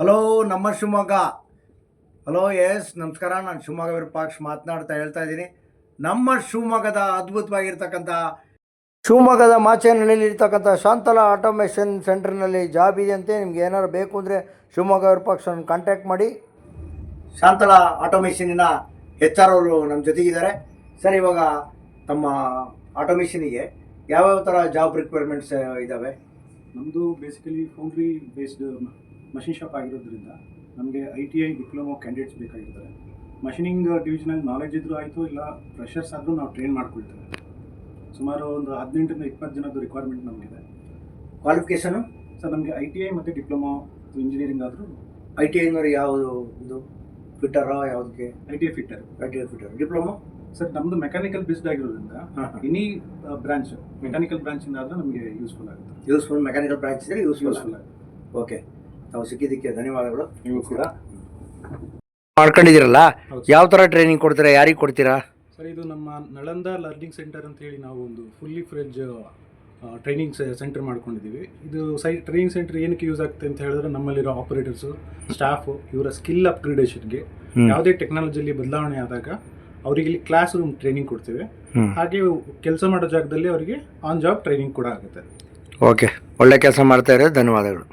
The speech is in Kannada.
ಹಲೋ ನಮ್ಮ ಶಿವಮೊಗ್ಗ. ಹಲೋ ಎಸ್ ನಮಸ್ಕಾರ. ನಾನು ಶಿವಮೊಗ್ಗ ವಿರೂಪಾಕ್ಷ ಮಾತನಾಡ್ತಾ ಹೇಳ್ತಾ ಇದ್ದೀನಿ. ನಮ್ಮ ಶಿವಮೊಗ್ಗದ ಅದ್ಭುತವಾಗಿರ್ತಕ್ಕಂಥ ಶಿವಮೊಗ್ಗದ ಮಾಚೇನಹಳ್ಳಿಲಿರ್ತಕ್ಕಂಥ ಶಾಂತಲಾ ಆಟೋಮೇಷನ್ ಸೆಂಟರ್ನಲ್ಲಿ ಜಾಬ್ ಇದೆಯಂತೆ. ನಿಮ್ಗೆ ಏನಾದ್ರು ಬೇಕು ಅಂದರೆ ಶಿವಮೊಗ್ಗ ವಿರೂಪಾಕ್ಷನ ಕಾಂಟ್ಯಾಕ್ಟ್ ಮಾಡಿ. ಶಾಂತಲಾ ಆಟೋಮೇಷನಿನ HR ಅವರು ನಮ್ಮ ಜೊತೆಗಿದ್ದಾರೆ. ಸರ್, ಇವಾಗ ತಮ್ಮ ಆಟೋಮೇಷನಿಗೆ ಯಾವ್ಯಾವ ಥರ ಜಾಬ್ ರಿಕ್ವೈರ್ಮೆಂಟ್ಸ್ ಇದ್ದಾವೆ? ನಮ್ಮದು basically foundry based machine shop ಆಗಿರೋದ್ರಿಂದ ನಮಗೆ ITI ಡಿಪ್ಲೊಮೊ ಕ್ಯಾಂಡಿಡೇಟ್ಸ್ ಬೇಕಾಗಿರ್ತಾರೆ. ಮಷಿನಿಂಗ್ ಡಿವಿಷನಲ್ಲಿ ನಾಲೆಜ್ ಇದ್ರೂ ಆಯಿತು, ಇಲ್ಲ ಫ್ರೆಷರ್ಸ್ ಆದರೂ ನಾವು ಟ್ರೈನ್ ಮಾಡ್ಕೊಳ್ತೇವೆ. ಸುಮಾರು ಒಂದು 18ರಿಂದ 20 ಜನದ ರಿಕ್ವೈರ್ಮೆಂಟ್ ನಮಗಿದೆ. ಕ್ವಾಲಿಫಿಕೇಷನು ಸರ್ ನಮಗೆ ITI ಮತ್ತು ಡಿಪ್ಲೊಮೊ ಇಂಜಿನಿಯರಿಂಗ್ ಆದರೂ. ITI ಅಂದರೆ ಯಾವುದು? ಇದು ಫಿಟ್ಟರಾ? ಯಾವುದಕ್ಕೆ? ITI fitter. ಡಿಪ್ಲೊಮೊ ಸರ್ ನಮ್ಮದು ಮೆಕ್ಯಾನಿಕಲ್ ಬೇಸ್ಡ್ ಆಗಿರೋದ್ರಿಂದ ಎನಿ ಬ್ರಾಂಚ್ ಮೆಕ್ಯಾನಿಕಲ್ ಬ್ರಾಂಚಿಂದ ಆದರೆ ನಮಗೆ ಯೂಸ್ಫುಲ್ ಆಗುತ್ತೆ. ಮೆಕ್ಯಾನಿಕಲ್ ಬ್ರಾಂಚ್ ಇದ್ದರೆ ಯೂಸ್ಫುಲ್ ಆಗುತ್ತೆ. ಓಕೆ, ತಾವು ಸಿಕ್ಕಿದ್ದಕ್ಕೆ ಧನ್ಯವಾದಗಳು. ನೀವು ಕೂಡ ಮಾಡ್ಕೊಂಡಿದ್ದೀರಲ್ಲ, ಯಾವ ಥರ ಟ್ರೈನಿಂಗ್ ಕೊಡ್ತೀರಾ, ಯಾರಿಗೆ ಕೊಡ್ತೀರಾ? ಸರ್, ಇದು ನಮ್ಮ ನಳಂದ ಲರ್ನಿಂಗ್ ಸೆಂಟರ್ ಅಂತ ಹೇಳಿ ನಾವು ಒಂದು ಫುಲ್ಲಿ ಫ್ರೆಜ್ ಟ್ರೈನಿಂಗ್ ಸೆಂಟರ್ ಮಾಡ್ಕೊಂಡಿದ್ದೀವಿ. ಇದು ಟ್ರೈನಿಂಗ್ ಸೆಂಟರ್ ಏನಕ್ಕೆ ಯೂಸ್ ಆಗುತ್ತೆ ಅಂತ ಹೇಳಿದ್ರೆ, ನಮ್ಮಲ್ಲಿರೋ ಆಪರೇಟರ್ಸು, ಸ್ಟಾಫು, ಇವರ ಸ್ಕಿಲ್ ಅಪ್ಗ್ರೇಡೇಷನ್ಗೆ ಯಾವುದೇ ಟೆಕ್ನಾಲಜಿಯಲ್ಲಿ ಬದಲಾವಣೆ ಆದಾಗ ಅವರಿಗೆ ಇಲ್ಲಿ ಕ್ಲಾಸ್ ರೂಮ್ ಟ್ರೈನಿಂಗ್ ಕೊಡ್ತೇವೆ. ಹಾಗೆ ಕೆಲಸ ಮಾಡೋ ಜಾಗದಲ್ಲಿ ಅವರಿಗೆ ಆನ್ ಜಾಬ್ ಟ್ರೈನಿಂಗ್ ಕೂಡ ಆಗುತ್ತೆ. ಓಕೆ, ಒಳ್ಳೆ ಕೆಲಸ ಮಾಡ್ತಾ ಇರೋದು. ಧನ್ಯವಾದಗಳು.